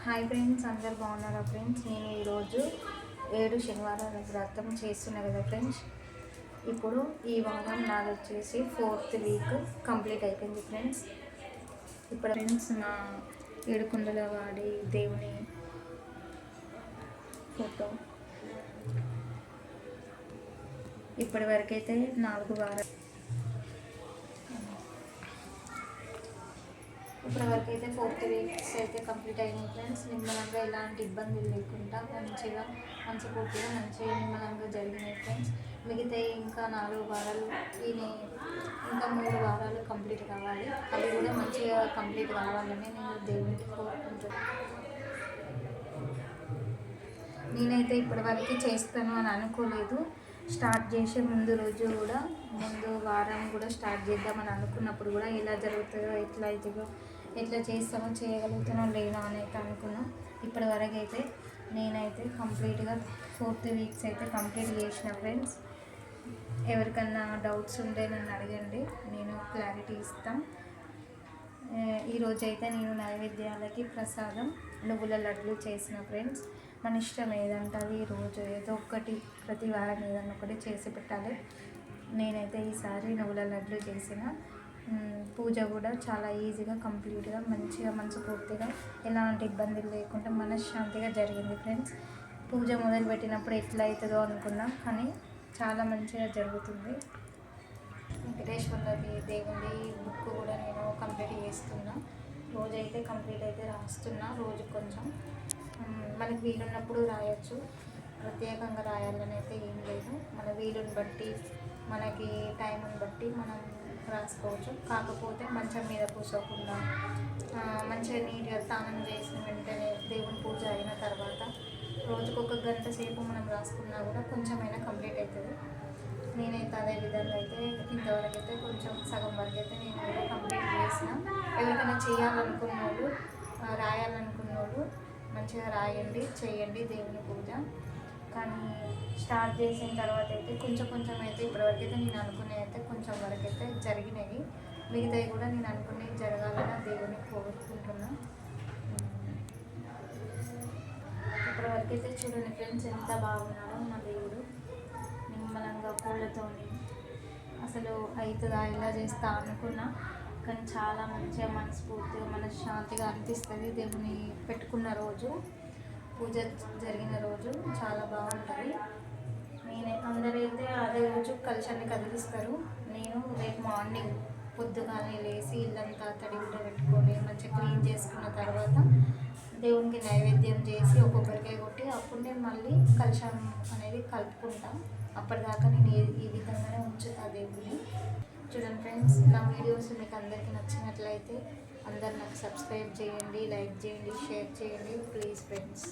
Hi friends, అందరు బాగున్నారా friends? నేను ఈరోజు 7 శనివారాల వ్రతం చేస్తున్నా కదా ఫ్రెండ్స్. ఇప్పుడు ఈ వారం నాది వచ్చేసి 4th వీక్ కంప్లీట్ అయిపోయింది ఫ్రెండ్స్. ఇప్పుడు ఫ్రెండ్స్ మా ఏడుకొండల వాడి దేవుని ఫోటో ఇప్పటి వరకైతే 4 వారాలు ఇప్పటి వరకు అయితే 4th వీక్స్ అయితే కంప్లీట్ అయినాయి ఫ్రెండ్స్. నిమ్మలంగా ఎలాంటి ఇబ్బందులు లేకుండా మంచిగా మనస్ఫూర్తిగా మంచిగా నిమ్మలంగా జరిగినాయి ఫ్రెండ్స్. మిగతా ఇంకా 4 వారాలు ఇంకా 3 వారాలు కంప్లీట్ కావాలి. అవి కూడా మంచిగా కంప్లీట్ కావాలని నేను దేవునికి కోరుకుంటున్నాను. నేనైతే ఇప్పటివరకు చేస్తాను అని అనుకోలేదు. స్టార్ట్ చేసే ముందు రోజు కూడా ముందు వారం కూడా స్టార్ట్ చేద్దామని అనుకున్నప్పుడు కూడా ఎలా జరుగుతుందో ఎట్లా చేస్తామో చేయగలుగుతానో లేనో అని అయితే అనుకున్నాను. ఇప్పటి వరకు అయితే నేనైతే కంప్లీట్గా 4th వీక్స్ అయితే కంప్లీట్ చేసిన ఫ్రెండ్స్. ఎవరికన్నా డౌట్స్ ఉంటే నన్ను అడగండి, నేను క్లారిటీ ఇస్తాను. ఈరోజు అయితే నేను నైవేద్యాలకి ప్రసాదం నువ్వుల లడ్లు చేసిన ఫ్రెండ్స్. మన ఇష్టం ఏదంటే అది రోజు ఏదో ఒకటి ప్రతి వారం ఏదన్నా ఒకటి చేసి పెట్టాలి. నేనైతే ఈసారి నువ్వుల లడ్లు చేసిన. పూజ కూడా చాలా ఈజీగా కంప్లీట్గా మంచిగా మనస్ఫూర్తిగా ఎలాంటి ఇబ్బందులు లేకుండా మనశ్శాంతిగా జరిగింది ఫ్రెండ్స్. పూజ మొదలుపెట్టినప్పుడు ఎట్లా అవుతుందో అనుకున్నాం, కానీ చాలా మంచిగా జరుగుతుంది. వెంకటేశ్వర దేవుడి బుక్ కూడా నేను కంప్లీట్ చేస్తున్నా. రోజైతే కంప్లీట్ అయితే రాస్తున్నా. రోజు కొంచెం మనకి వీలున్నప్పుడు రాయొచ్చు, ప్రత్యేకంగా రాయాలని అయితే ఏం లేదు. మన వీలుని బట్టి మనకి టైంని బట్టి మనం రాసుకోవచ్చు. కాకపోతే మంచం మీద కూర్చోకుండా మంచిగా నీట్గా స్నానం చేసిన వెంటనే దేవుని పూజ అయిన తర్వాత రోజుకొక గంట సేపు మనం రాసుకున్నా కూడా కొంచెమైనా కంప్లీట్ అవుతుంది. నేనైతే అదే విధంగా అయితే ఇంతవరకు అయితే కొంచెం సగం వరకు అయితే నేను కూడా కంప్లీట్ చేసిన. ఎవరికైనా చేయాలనుకున్న వాళ్ళు, రాయాలనుకున్న వాళ్ళు మంచిగా రాయండి, చేయండి దేవుని పూజ. కానీ స్టార్ట్ చేసిన తర్వాత అయితే కొంచెం అయితే ఇప్పటివరకు అయితే నేను అనుకునే అయితే కొంచెం వరకు అయితే జరిగినాయి. మిగతాయి కూడా నేను అనుకునేవి జరగాలని దేవుని కోరుకుంటున్నా. ఇప్పటివరకు అయితే చూడండి ఫ్రెండ్స్, ఎంత బాగున్నాడో మా దేవుడు. నిమ్మలంగా పూలతోని అసలు అవుతుందా ఇలా చేస్తా అనుకున్నా, కానీ చాలా మంచిగా మనస్ఫూర్తిగా మనశ్శాంతిగా అనిపిస్తుంది. దేవుని పెట్టుకున్న రోజు, పూజ జరిగిన రోజు చాలా బాగుంటుంది. అందరైతే అదే రోజు కలశాన్ని కదిలిస్తారు. నేను రేపు మార్నింగ్ పొద్దుగానే లేచి ఇల్లంతా తడిగుడ్డ పెట్టుకొని మంచిగా క్లీన్ చేసుకున్న తర్వాత దేవునికి నైవేద్యం చేసి ఒక కొబ్బరికాయ కొట్టి అప్పుడు నేను మళ్ళీ కలశం అనేది కలుపుకుంటాను. అప్పటిదాకా నేను ఈ విధంగానే ఉంచుతా దేవుడిని. చూడండి ఫ్రెండ్స్, నా వీడియోస్ మీకు అందరికీ నచ్చినట్లయితే అందరు నాకు సబ్స్క్రైబ్ చేయండి, లైక్ చేయండి, షేర్ చేయండి ప్లీజ్ ఫ్రెండ్స్.